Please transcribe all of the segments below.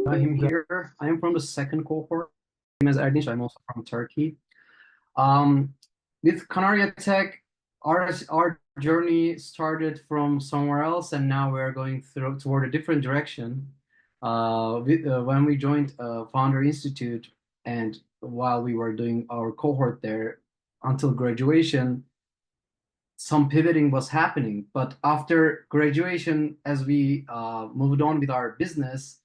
I'm here. I'm from the second cohort. Same as Erdinç, I'm also from Turkey. Um, with Kanaria Tech, our journey started from somewhere else, and now we're going through toward a different direction. When we joined Founder Institute, and while we were doing our cohort there until graduation, some pivoting was happening. But after graduation, as we moved on with our business,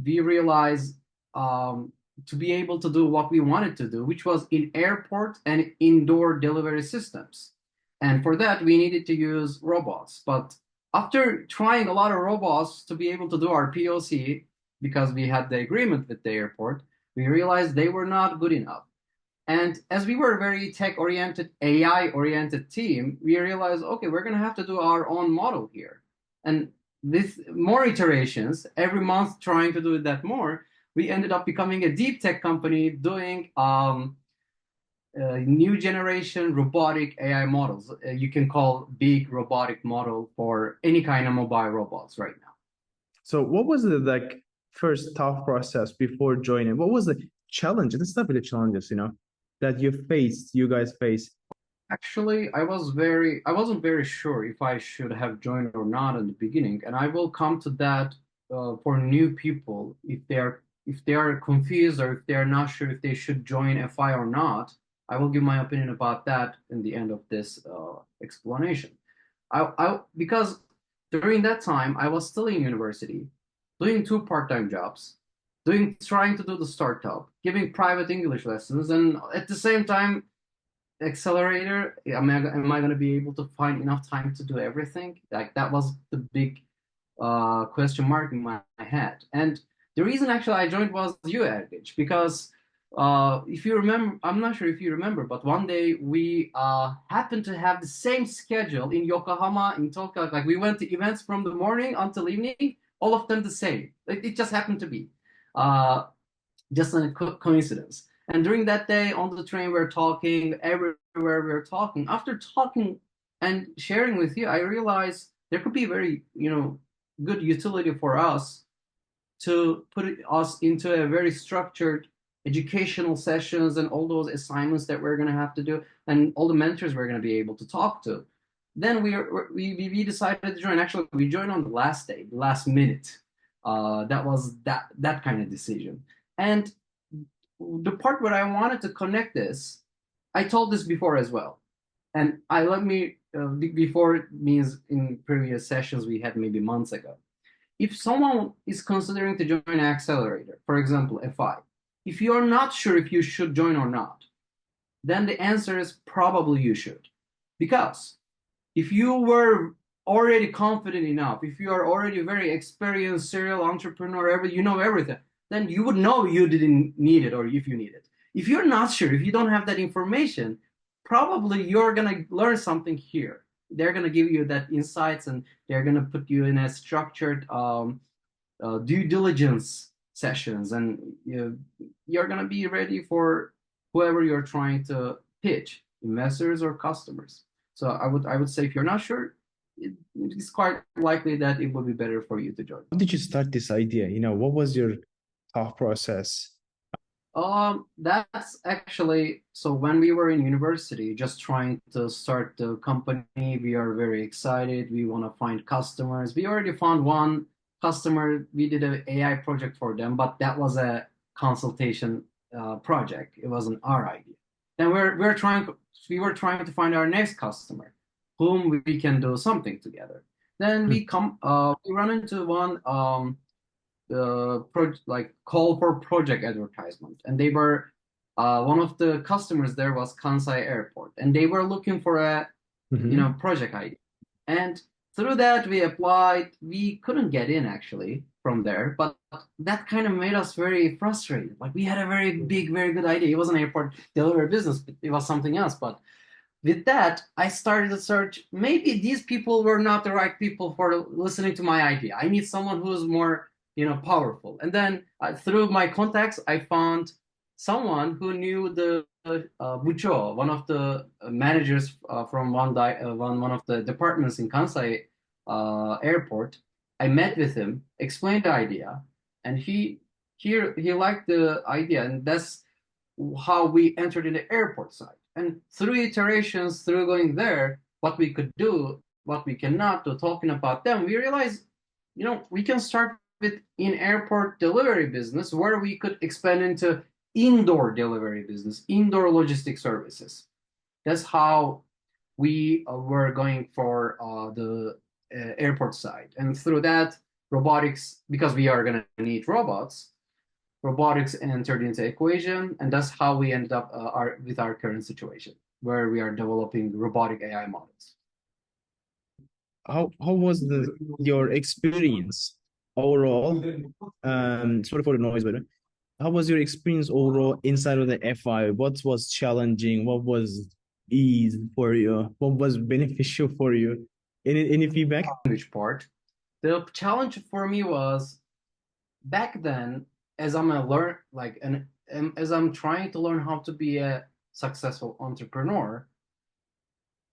we realized to be able to do what we wanted to do, which was in airport and indoor delivery systems. And for that, we needed to use robots. But after trying a lot of robots to be able to do our POC, because we had the agreement with the airport, we realized they were not good enough. And as we were a very tech-oriented, AI-oriented team, we realized, okay, we're going to have to do our own model here. And with more iterations, every month trying to do that more, we ended up becoming a deep tech company doing new generation robotic AI models. You can call big robotic model for any kind of mobile robots right now. So what was the first tough process before joining? What was the challenge? It's not really challenges, that you guys faced. Actually, I wasn't very sure if I should have joined or not in the beginning, and I will come to that for new people if they are confused or if they are not sure if they should join FI or not. I will give my opinion about that in the end of this explanation. Because during that time I was still in university, doing two part-time jobs, trying to do the startup, giving private English lessons, and at the same time accelerator, am I going to be able to find enough time to do everything? Like that was the big question mark in my head. And the reason actually I joined was you, Ergic, because if you remember, I'm not sure if you remember, but one day we happened to have the same schedule in Yokohama, in Tokyo. Like we went to events from the morning until evening, all of them the same. It just happened to be just a coincidence. And during that day on the train, we're talking everywhere we're talking. After talking and sharing with you, I realized there could be very, good utility for us to put us into a very structured educational sessions and all those assignments that we're going to have to do and all the mentors we're going to be able to talk to. Then we decided to join. Actually, we joined on the last day, the last minute. That was that kind of decision. And the part where I wanted to connect this, I told this before as well. And before means in previous sessions we had maybe months ago. If someone is considering to join an accelerator, for example, FI, if you're not sure if you should join or not, then the answer is probably you should. Because if you were already confident enough, if you are already a very experienced serial entrepreneur, you know everything, then you would know you didn't need it or if you need it. If you're not sure, if you don't have that information, probably you're going to learn something here. They're going to give you that insights and they're going to put you in a structured due diligence sessions, and you're going to be ready for whoever you're trying to pitch, investors or customers. So I would say if you're not sure, it's quite likely that it would be better for you to join. How did you start this idea? What was your thought process? That's actually, so when we were in university, just trying to start the company, we are very excited. We want to find customers. We already found one customer. We did an AI project for them, but that was a consultation project. It wasn't our idea. Then we were trying to find our next customer, whom we can do something together. Then we run into one like call for project advertisement, and they were one of the customers there was Kansai Airport, and they were looking for a project idea. And through that we applied. We couldn't get in actually from there, but that kind of made us very frustrated. Like we had a very big, very good idea. It was an airport delivery business, but it was something else. But with that, I started to search. Maybe these people were not the right people for listening to my idea. I need someone who's more powerful. And then through my contacts, I found someone who knew the Bucho, one of the managers from one of the departments in Kansai Airport. I met with him, explained the idea, And he liked the idea, and that's how we entered in the airport side. And through iterations, through going there, what we could do, what we cannot do, talking about them, we realized, we can start with in airport delivery business where we could expand into indoor delivery business, indoor logistic services. That's how we were going for the airport side. And through that, robotics, because we are going to need robots, robotics entered into equation, and that's how we ended up with our current situation, where we are developing robotic AI models. How was your experience overall? Sorry for the noise, but how was your experience overall inside of the FI? What was challenging? What was ease for you? What was beneficial for you? Any feedback? Language part. The challenge for me was back then, as I'm a learn like and as I'm trying to learn how to be a successful entrepreneur,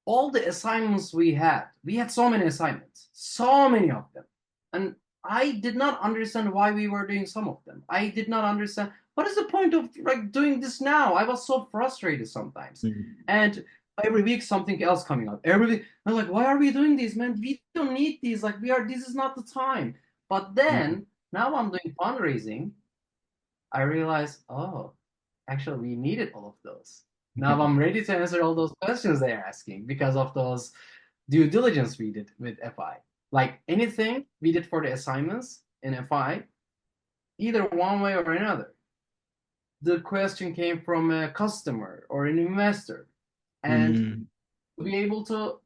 all the assignments we had so many assignments, so many of them. And I did not understand why we were doing some of them. I did not understand what is the point of like doing this now. I was so frustrated sometimes. Mm. And every week something else coming up. Every week I'm like, why are we doing this, man? We don't need these. Like this is not the time. But Mm. then now I'm doing fundraising. I realized, oh, actually we needed all of those. Now I'm ready to answer all those questions they're asking because of those due diligence we did with FI. Like anything we did for the assignments in FI, either one way or another, the question came from a customer or an investor. And Mm. to be able to